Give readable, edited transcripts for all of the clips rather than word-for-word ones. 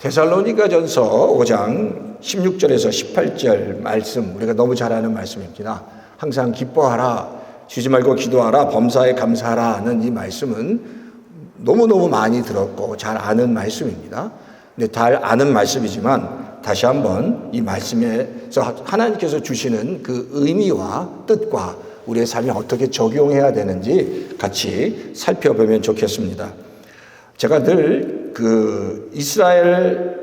데살로니가전서 5장 16절에서 18절 말씀, 우리가 너무 잘 아는 말씀입니다. 항상 기뻐하라, 쉬지 말고 기도하라, 범사에 감사하라는 이 말씀은 너무너무 많이 들었고 잘 아는 말씀입니다. 근데 잘 아는 말씀이지만 다시 한번 이 말씀에서 하나님께서 주시는 그 의미와 뜻과 우리의 삶에 어떻게 적용해야 되는지 같이 살펴보면 좋겠습니다. 제가 늘 이스라엘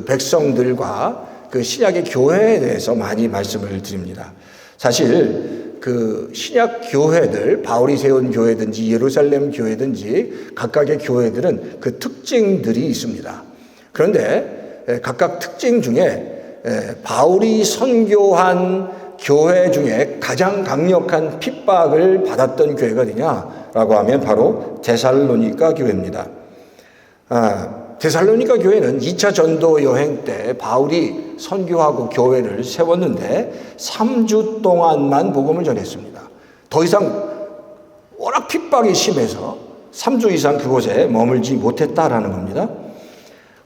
백성들과 신약의 교회에 대해서 많이 말씀을 드립니다. 사실 신약 교회들, 바울이 세운 교회든지 예루살렘 교회든지 각각의 교회들은 그 특징들이 있습니다. 그런데 각각 특징 중에 바울이 선교한 교회 중에 가장 강력한 핍박을 받았던 교회가 어디냐라고 하면 바로 데살로니가 교회입니다. 데살로니가 교회는 2차 전도 여행 때 바울이 선교하고 교회를 세웠는데 3주 동안만 복음을 전했습니다. 더 이상 워낙 핍박이 심해서 3주 이상 그곳에 머물지 못했다라는 겁니다.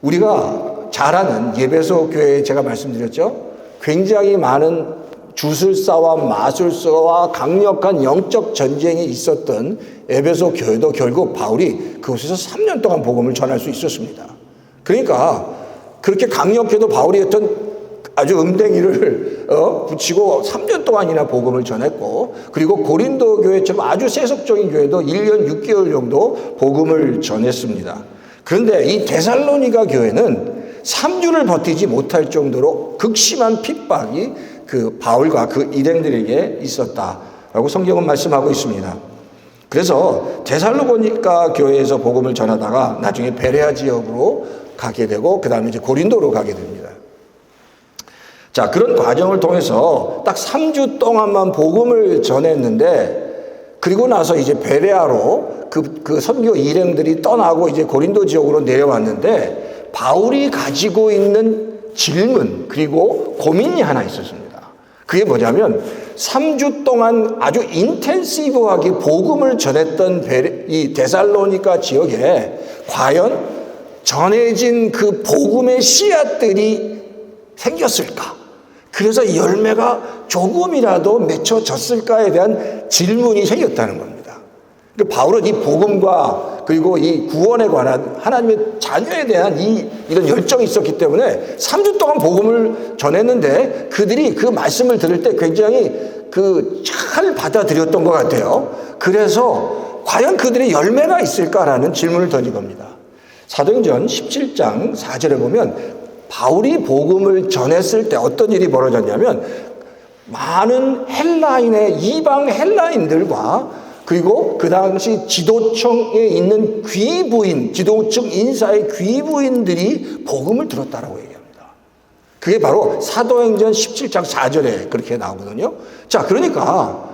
우리가 잘 아는 예배소 교회에 제가 말씀드렸죠. 굉장히 많은 주술사와 마술사와 강력한 영적 전쟁이 있었던 에베소 교회도 결국 바울이 그곳에서 3년 동안 복음을 전할 수 있었습니다. 그러니까 그렇게 강력해도 바울이 했던 아주 음댕이를 붙이고 3년 동안이나 복음을 전했고, 그리고 고린도 교회처럼 아주 세속적인 교회도 1년 6개월 정도 복음을 전했습니다. 그런데 이 데살로니가 교회는 3주를 버티지 못할 정도로 극심한 핍박이 바울과 그 일행들에게 있었다라고 성경은 말씀하고 있습니다. 그래서 데살로니가 교회에서 복음을 전하다가 나중에 베레아 지역으로 가게 되고 그 다음에 이제 고린도로 가게 됩니다. 자, 그런 과정을 통해서 딱 3주 동안만 복음을 전했는데, 그리고 나서 이제 베레아로 그 선교 일행들이 떠나고 이제 고린도 지역으로 내려왔는데, 바울이 가지고 있는 질문 그리고 고민이 하나 있었습니다. 그게 뭐냐면 3주 동안 아주 인텐시브하게 복음을 전했던 이 데살로니가 지역에 과연 전해진 그 복음의 씨앗들이 생겼을까? 그래서 열매가 조금이라도 맺혀졌을까에 대한 질문이 생겼다는 겁니다. 바울은 이 복음과 그리고 이 구원에 관한 하나님의 자녀에 대한 이런 열정이 있었기 때문에 3주 동안 복음을 전했는데 그들이 그 말씀을 들을 때 굉장히 잘 받아들였던 것 같아요. 그래서 과연 그들의 열매가 있을까라는 질문을 던진 겁니다. 사도행전 17장 4절에 보면 바울이 복음을 전했을 때 어떤 일이 벌어졌냐면, 많은 헬라인의 이방 헬라인들과 그리고 그 당시 지도층에 있는 귀부인, 지도층 인사의 귀부인들이 복음을 들었다라고 얘기합니다. 그게 바로 사도행전 17장 4절에 그렇게 나오거든요. 자, 그러니까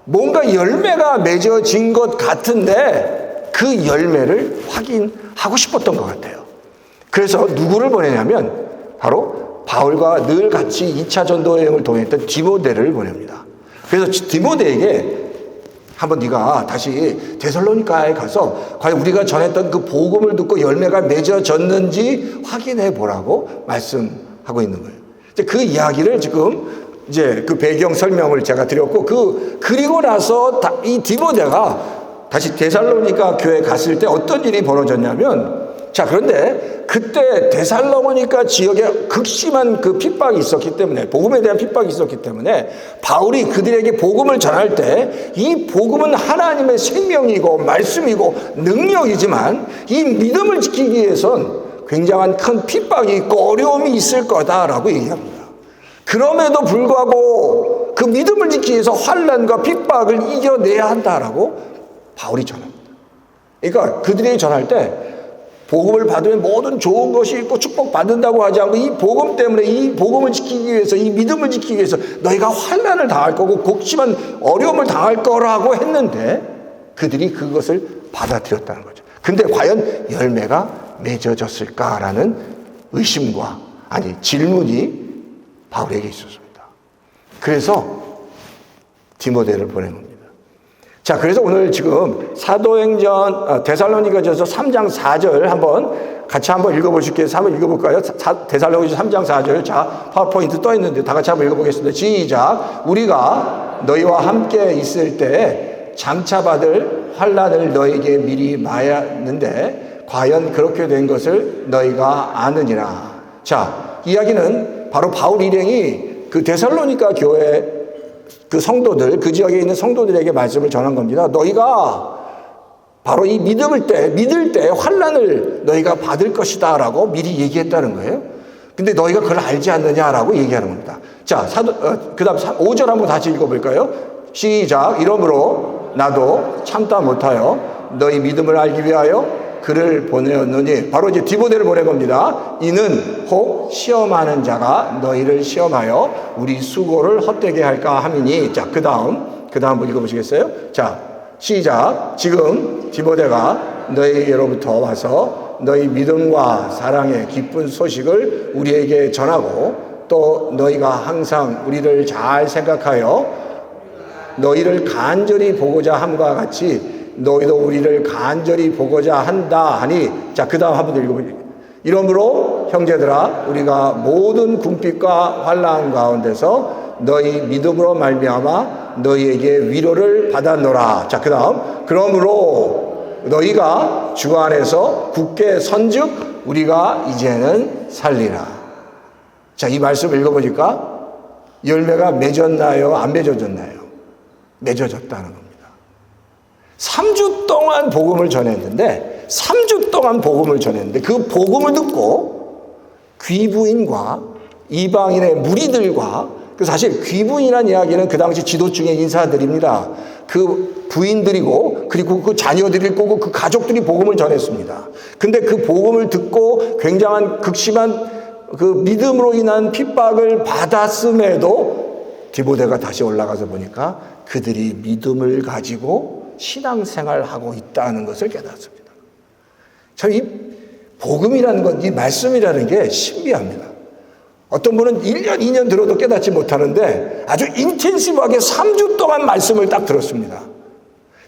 뭔가 열매가 맺어진 것 같은데 그 열매를 확인하고 싶었던 것 같아요. 그래서 누구를 보내냐면 바로 바울과 늘 같이 2차 전도 여행을 통했던 디모데를 보냅니다. 그래서 디모데에게 한번 네가 다시 데살로니가에 가서 과연 우리가 전했던 그 복음을 듣고 열매가 맺어졌는지 확인해 보라고 말씀하고 있는 거예요. 그 이야기를 지금 이제 그 배경 설명을 제가 드렸고, 그리고 나서 이 디모데가 다시 데살로니가 교회에 갔을 때 어떤 일이 벌어졌냐면, 자, 그런데 그때 데살로니가 지역에 극심한 그 핍박이 있었기 때문에, 복음에 대한 핍박이 있었기 때문에 바울이 그들에게 복음을 전할 때 이 복음은 하나님의 생명이고 말씀이고 능력이지만 이 믿음을 지키기 위해선 굉장한 큰 핍박이 있고 어려움이 있을 거다라고 얘기합니다. 그럼에도 불구하고 그 믿음을 지키기 위해서 환난과 핍박을 이겨내야 한다라고 바울이 전합니다. 그러니까 그들이 전할 때 복음을 받으면 모든 좋은 것이 있고 축복받는다고 하지 않고, 이 복음 때문에 이 복음을 지키기 위해서, 이 믿음을 지키기 위해서 너희가 환난을 당할 거고 극심한 어려움을 당할 거라고 했는데 그들이 그것을 받아들였다는 거죠. 근데 과연 열매가 맺어졌을까라는 의심과 질문이 바울에게 있었습니다. 그래서 디모데를 보낸 겁니다. 자, 그래서 오늘 지금 사도행전 데살로니가전서 3장 4절 같이 한번 읽어보실게요. 한번 읽어볼까요? 데살로니가전서 3장 4절. 자, 파워포인트 떠 있는데 다 같이 한번 읽어보겠습니다. 시작. 우리가 너희와 함께 있을 때 장차 받을 환난을 너희에게 미리 말하였는데 과연 그렇게 된 것을 너희가 아느니라. 자, 이야기는 바로 바울 일행이 그 데살로니가 교회 그 성도들, 그 지역에 있는 성도들에게 말씀을 전한 겁니다. 너희가 바로 이 믿을 때 환난을 너희가 받을 것이다 라고 미리 얘기했다는 거예요. 근데 너희가 그걸 알지 않느냐라고 얘기하는 겁니다. 자, 그 다음 5절 한번 다시 읽어볼까요? 시작. 이러므로 나도 참다 못하여 너희 믿음을 알기 위하여 그를 보내었느니, 바로 이제 디모데를 보낸 겁니다. 이는 혹 시험하는 자가 너희를 시험하여 우리 수고를 헛되게 할까 함이니. 자, 그 다음 한번 읽어보시겠어요? 자, 시작. 지금 디모데가 너희에게로부터 와서 너희 믿음과 사랑의 기쁜 소식을 우리에게 전하고 또 너희가 항상 우리를 잘 생각하여 너희를 간절히 보고자 함과 같이 너희도 우리를 간절히 보고자 한다 하니. 자, 그 다음 한번 읽어보세요. 이러므로 형제들아, 우리가 모든 궁핍과 환난 가운데서 너희 믿음으로 말미암아 너희에게 위로를 받았노라. 자, 그 다음. 그러므로 너희가 주 안에서 굳게 선즉 우리가 이제는 살리라. 자, 이 말씀 읽어보니까 열매가 맺었나요? 안 맺어졌나요? 맺어졌다는 겁니다. 3주 동안 복음을 전했는데 그 복음을 듣고 귀부인과 이방인의 무리들과, 그 사실 귀부인이라는 이야기는 그 당시 지도층의 인사들입니다. 그 부인들이고 그리고 그 자녀들이 꼬고 그 가족들이 복음을 전했습니다. 근데 그 복음을 듣고 굉장한 극심한 그 믿음으로 인한 핍박을 받았음에도 디모데가 다시 올라가서 보니까 그들이 믿음을 가지고 신앙생활하고 있다는 것을 깨닫습니다. 참 이 복음이라는 것, 이 말씀이라는 게 신비합니다. 어떤 분은 1년, 2년 들어도 깨닫지 못하는데 아주 인텐시브하게 3주 동안 말씀을 딱 들었습니다.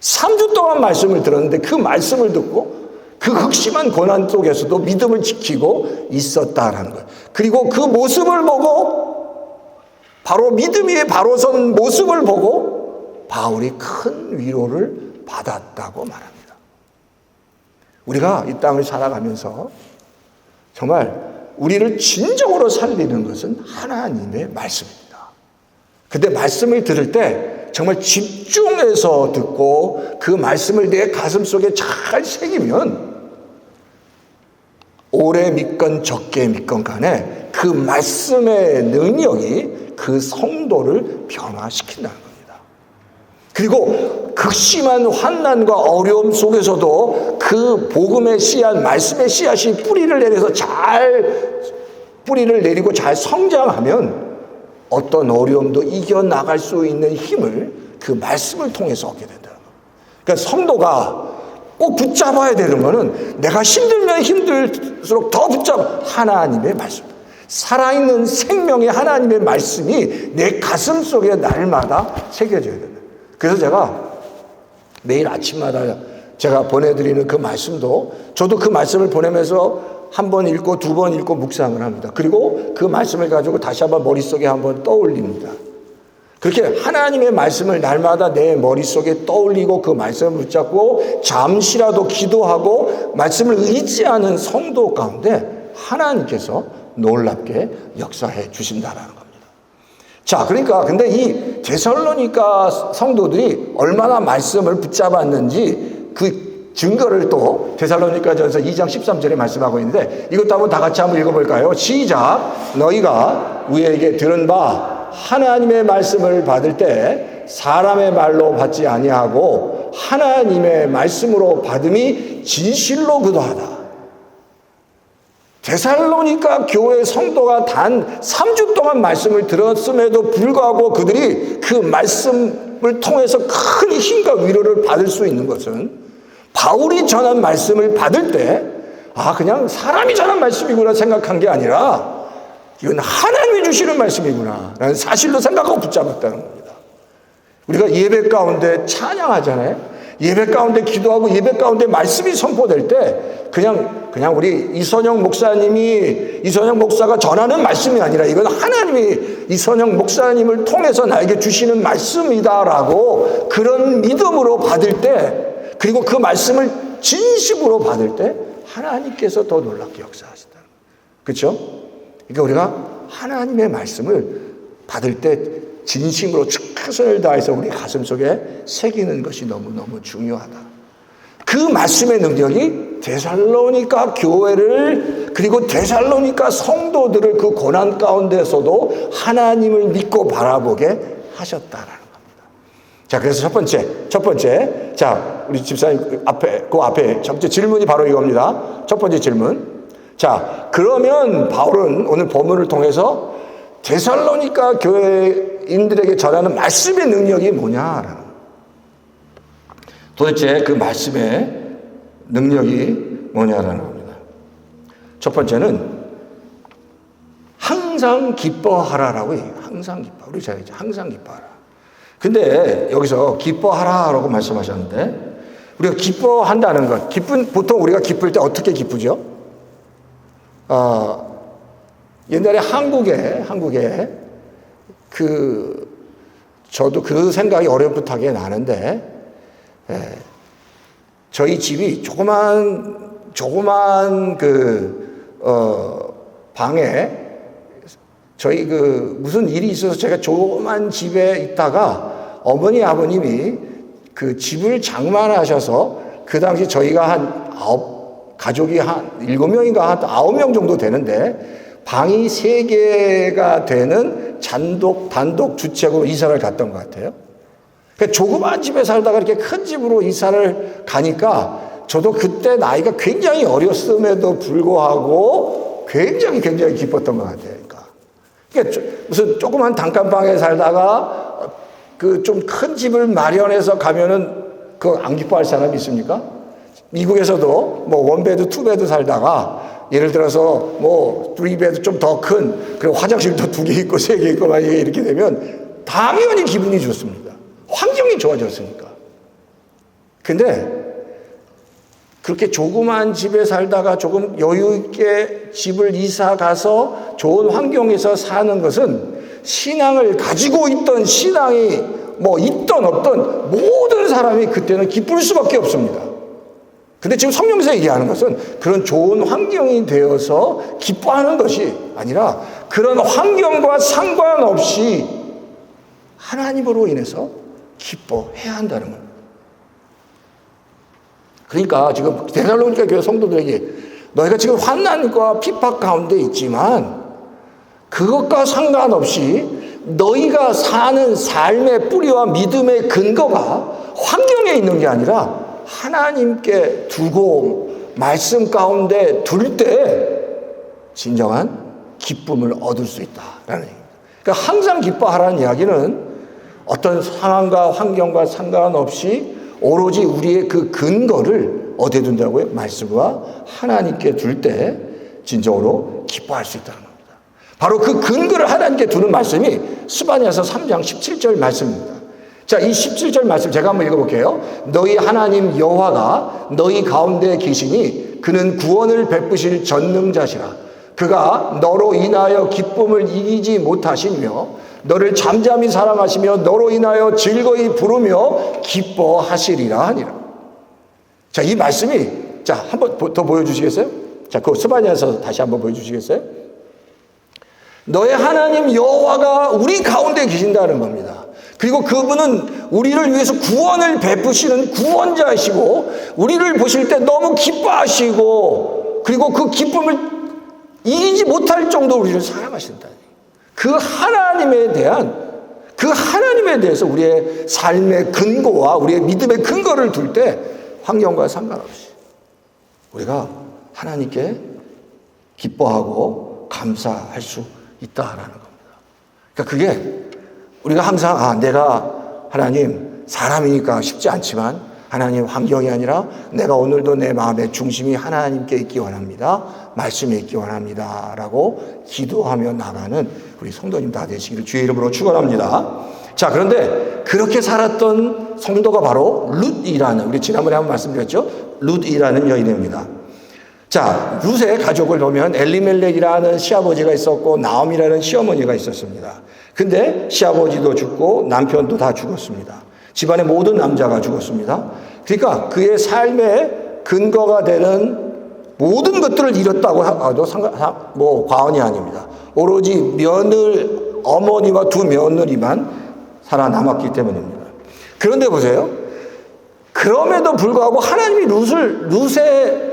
3주 동안 말씀을 들었는데 그 말씀을 듣고 그 극심한 고난 속에서도 믿음을 지키고 있었다라는 거예요. 그리고 그 모습을 보고, 바로 믿음 위에 바로 선 모습을 보고 바울이 큰 위로를 받았다고 말합니다. 우리가 이 땅을 살아가면서 정말 우리를 진정으로 살리는 것은 하나님의 말씀입니다. 근데 말씀을 들을 때 정말 집중해서 듣고 그 말씀을 내 가슴 속에 잘 새기면 오래 믿건 적게 믿건 간에 그 말씀의 능력이 그 성도를 변화시킨다는 겁니다. 그리고 극심한 환난과 어려움 속에서도 그 복음의 씨앗, 말씀의 씨앗이 뿌리를 내리고 잘 성장하면 어떤 어려움도 이겨나갈 수 있는 힘을 그 말씀을 통해서 얻게 된다는 거예요. 그러니까 성도가 꼭 붙잡아야 되는 거는 내가 힘들면 힘들수록 더 붙잡아 하나님의 말씀. 살아있는 생명의 하나님의 말씀이 내 가슴 속에 날마다 새겨져야 된다. 그래서 제가 매일 아침마다 제가 보내드리는 그 말씀도 저도 그 말씀을 보내면서 한 번 읽고 두 번 읽고 묵상을 합니다. 그리고 그 말씀을 가지고 다시 한번 머릿속에 한번 떠올립니다. 그렇게 하나님의 말씀을 날마다 내 머릿속에 떠올리고 그 말씀을 붙잡고 잠시라도 기도하고 말씀을 의지하는 성도 가운데 하나님께서 놀랍게 역사해 주신다라는 겁니다. 자, 그러니까 근데 이 데살로니가 성도들이 얼마나 말씀을 붙잡았는지 그 증거를 또 데살로니가전서 2장 13절에 말씀하고 있는데 이것도 한번 다 같이 한번 읽어볼까요? 시작. 너희가 우리에게 들은 바 하나님의 말씀을 받을 때 사람의 말로 받지 아니하고 하나님의 말씀으로 받음이 진실로 그도하다. 데살로니가 교회 성도가 단 3주 동안 말씀을 들었음에도 불구하고 그들이 그 말씀을 통해서 큰 힘과 위로를 받을 수 있는 것은 바울이 전한 말씀을 받을 때 그냥 사람이 전한 말씀이구나 생각한 게 아니라 이건 하나님이 주시는 말씀이구나 라는 사실로 생각하고 붙잡았다는 겁니다. 우리가 예배 가운데 찬양하잖아요. 예배 가운데 기도하고 예배 가운데 말씀이 선포될 때 그냥 우리 이선영 목사가 전하는 말씀이 아니라 이건 하나님이 이선영 목사님을 통해서 나에게 주시는 말씀이다라고 그런 믿음으로 받을 때, 그리고 그 말씀을 진심으로 받을 때 하나님께서 더 놀랍게 역사하시다. 그렇죠? 그러니까 우리가 하나님의 말씀을 받을 때 진심으로 최선을 다해서 우리 가슴 속에 새기는 것이 너무너무 중요하다. 그 말씀의 능력이 데살로니가 교회를, 그리고 데살로니가 성도들을 그 고난 가운데서도 하나님을 믿고 바라보게 하셨다라는 겁니다. 자, 그래서 첫 번째, 자, 우리 집사님 앞에 첫 번째 질문이 바로 이겁니다. 첫 번째 질문. 자, 그러면 바울은 오늘 본문을 통해서 데살로니가 교회인들에게 전하는 말씀의 능력이 뭐냐라는, 도대체 그 말씀의 능력이 뭐냐라는 겁니다. 첫 번째는 항상 기뻐하라라고 해요. 항상 기뻐. 우리 잘 알죠. 항상 기뻐하라. 근데 여기서 기뻐하라라고 말씀하셨는데, 우리가 기뻐한다는 것, 보통 우리가 기쁠 때 어떻게 기쁘죠? 옛날에 한국에 저도 그 생각이 어렴풋하게 나는데, 저희 집이 조그만 방에 저희 무슨 일이 있어서 제가 조그만 집에 있다가 어머니 아버님이 그 집을 장만하셔서, 그 당시 저희가 가족이 한 7명인가 한 9명 정도 되는데 방이 3개가 되는 단독 주택으로 이사를 갔던 것 같아요. 그러니까 조그만 집에 살다가 이렇게 큰 집으로 이사를 가니까 저도 그때 나이가 굉장히 어렸음에도 불구하고 굉장히 기뻤던 것 같아요. 그러니까 무슨 조그만 단칸방에 살다가 그 좀 큰 집을 마련해서 가면은 그거 안 기뻐할 사람이 있습니까? 미국에서도 뭐 원베드, 투베드 살다가 예를 들어서 뭐 3베드 좀 더 큰, 그리고 화장실도 2개 있고 3개 있고 만약에 이렇게 되면 당연히 기분이 좋습니다. 환경이 좋아졌으니까. 근데 그렇게 조그만 집에 살다가 조금 여유 있게 집을 이사 가서 좋은 환경에서 사는 것은 신앙을 가지고 있던, 신앙이 뭐 있던 없던 모든 사람이 그때는 기쁠 수밖에 없습니다. 근데 지금 성경에서 얘기하는 것은 그런 좋은 환경이 되어서 기뻐하는 것이 아니라 그런 환경과 상관없이 하나님으로 인해서 기뻐해야 한다는 겁니다. 그러니까 지금 데살로니가 교회 성도들에게 너희가 지금 환난과 핍박 가운데 있지만 그것과 상관없이 너희가 사는 삶의 뿌리와 믿음의 근거가 환경에 있는 게 아니라 하나님께 두고 말씀 가운데 둘 때 진정한 기쁨을 얻을 수 있다라는 얘기입니다. 그러니까 항상 기뻐하라는 이야기는 어떤 상황과 환경과 상관없이 오로지 우리의 그 근거를 어디에 둔다고요? 말씀과 하나님께 둘 때 진정으로 기뻐할 수 있다는 겁니다. 바로 그 근거를 하나님께 두는 말씀이 스바냐서 3장 17절 말씀입니다. 자, 이 17절 말씀 제가 한번 읽어볼게요. 너희 하나님 여호와가 너희 가운데 계시니 그는 구원을 베푸실 전능자시라. 그가 너로 인하여 기쁨을 이기지 못하시며 너를 잠잠히 사랑하시며 너로 인하여 즐거이 부르며 기뻐하시리라 하니라. 자, 이 말씀이, 자, 한번 더 보여주시겠어요? 자, 그 스바냐서 다시 한번 보여주시겠어요? 너의 하나님 여호와가 우리 가운데 계신다는 겁니다. 그리고 그분은 우리를 위해서 구원을 베푸시는 구원자이시고 우리를 보실 때 너무 기뻐하시고 그리고 그 기쁨을 이기지 못할 정도로 우리를 사랑하신다. 그 하나님에 대해서 우리의 삶의 근거와 우리의 믿음의 근거를 둘 때 환경과 상관없이 우리가 하나님께 기뻐하고 감사할 수 있다라는 겁니다. 그러니까 그게 우리가 항상 내가 하나님 사람이니까 쉽지 않지만 하나님 환경이 아니라 내가 오늘도 내 마음의 중심이 하나님께 있기 원합니다. 말씀에 있기 원합니다. 라고 기도하며 나가는 우리 성도님 다 되시기를 주의 이름으로 축원합니다. 자, 그런데 그렇게 살았던 성도가 바로 룻이라는, 우리 지난번에 한번 말씀드렸죠? 룻이라는 여인입니다. 자, 룻의 가족을 보면 엘리멜렉이라는 시아버지가 있었고 나옴이라는 시어머니가 있었습니다. 근데 시아버지도 죽고 남편도 다 죽었습니다. 집안의 모든 남자가 죽었습니다. 그러니까 그의 삶의 근거가 되는 모든 것들을 잃었다고 해도 과언이 아닙니다. 오로지 어머니와 두 며느리만 살아남았기 때문입니다. 그런데 보세요. 그럼에도 불구하고 하나님이 룻의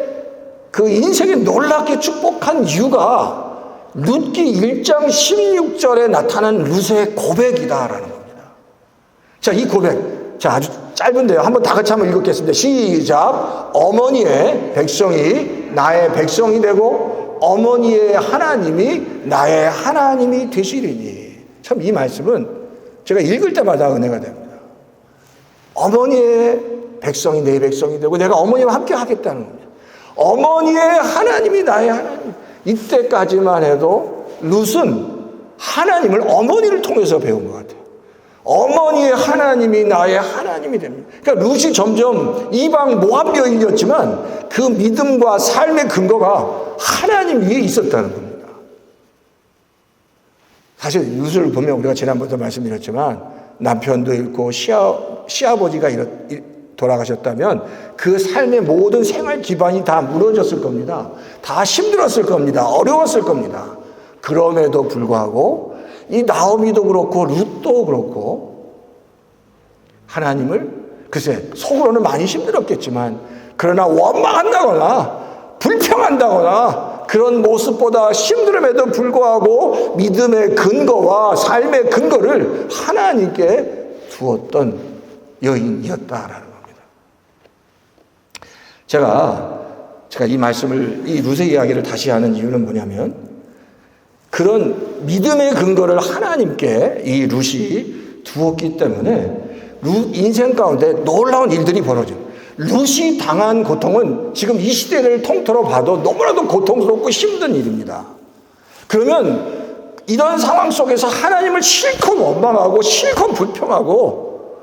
그 인생에 놀랍게 축복한 이유가 룻기 1장 16절에 나타난 룻의 고백이다라는 겁니다. 자, 이 고백. 자, 아주 짧은데요. 한번 다 같이 한번 읽겠습니다. 시작. 어머니의 백성이 나의 백성이 되고 어머니의 하나님이 나의 하나님이 되시리니. 참 이 말씀은 제가 읽을 때마다 은혜가 됩니다. 어머니의 백성이 내 백성이 되고 내가 어머니와 함께 하겠다는 겁니다. 어머니의 하나님이 나의 하나님. 이때까지만 해도 룻은 하나님을 어머니를 통해서 배운 것 같아요. 어머니의 하나님이 나의 하나님이 됩니다. 그러니까 룻이 점점 이방 모압 여인이었지만 그 믿음과 삶의 근거가 하나님 위에 있었다는 겁니다. 사실 룻을 보면 우리가 지난번에도 말씀드렸지만 남편도 잃고 시아버지가 돌아가셨다면 그 삶의 모든 생활 기반이 다 무너졌을 겁니다. 다 힘들었을 겁니다. 어려웠을 겁니다. 그럼에도 불구하고 이 나오미도 그렇고 룻도 그렇고 하나님을 글쎄 속으로는 많이 힘들었겠지만 그러나 원망한다거나 불평한다거나 그런 모습보다 힘듦에도 불구하고 믿음의 근거와 삶의 근거를 하나님께 두었던 여인이었다라는 겁니다. 제가 이 말씀을 이 룻의 이야기를 다시 하는 이유는 뭐냐면 그런 믿음의 근거를 하나님께 이 룻이 두었기 때문에 룻 인생 가운데 놀라운 일들이 벌어져요. 룻이 당한 고통은 지금 이 시대를 통틀어 봐도 너무나도 고통스럽고 힘든 일입니다. 그러면 이런 상황 속에서 하나님을 실컷 원망하고 실컷 불평하고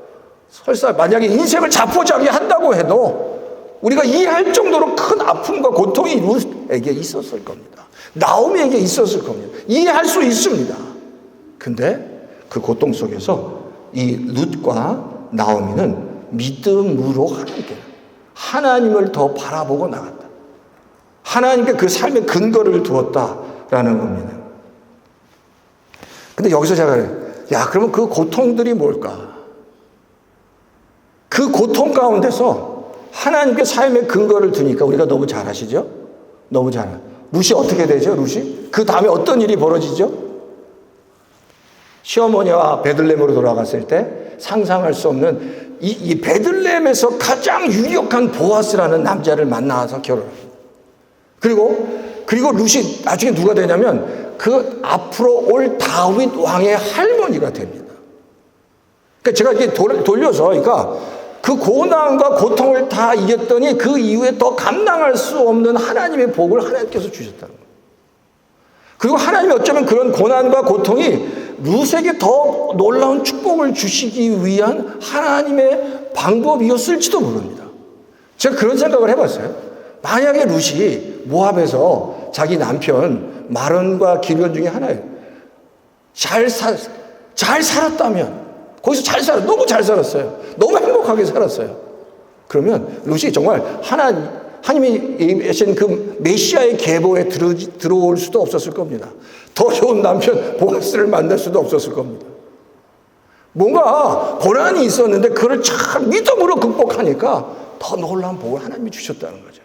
설사 만약에 인생을 자포자기 한다고 해도 우리가 이해할 정도로 큰 아픔과 고통이 룻에게 있었을 겁니다. 나오미에게 있었을 겁니다. 이해할 수 있습니다. 근데 그 고통 속에서 이 룻과 나오미는 믿음으로 하나님을 더 바라보고 나갔다. 하나님께 그 삶의 근거를 두었다라는 겁니다. 근데 여기서 제가 그러면 그 고통들이 뭘까? 그 고통 가운데서 하나님께 삶의 근거를 두니까 우리가 너무 잘 아시죠? 너무 잘 알아요. 룻이 어떻게 되죠? 룻이? 그 다음에 어떤 일이 벌어지죠? 시어머니와 베들레헴으로 돌아갔을 때 상상할 수 없는 이 베들레헴에서 가장 유력한 보아스라는 남자를 만나서 결혼합니다. 그리고 룻이 나중에 누가 되냐면 그 앞으로 올 다윗 왕의 할머니가 됩니다. 그러니까 제가 이렇게 돌려서 그러니까 그 고난과 고통을 다 이겼더니 그 이후에 더 감당할 수 없는 하나님의 복을 하나님께서 주셨다는 거예요. 그리고 하나님이 어쩌면 그런 고난과 고통이 룻에게 더 놀라운 축복을 주시기 위한 하나님의 방법이었을지도 모릅니다. 제가 그런 생각을 해봤어요. 만약에 룻이 모압에서 자기 남편 마론과 길건 중에 하나예요. 잘 살았다면 거기서 너무 잘 살았어요. 너무 행복하게 살았어요. 그러면 룻이 정말 하나님이 예신 그 메시아의 계보에 들어올 수도 없었을 겁니다. 더 좋은 남편 보아스를 만날 수도 없었을 겁니다. 뭔가 고난이 있었는데 그걸 참 믿음으로 극복하니까 더 놀라운 복을 하나님이 주셨다는 거죠.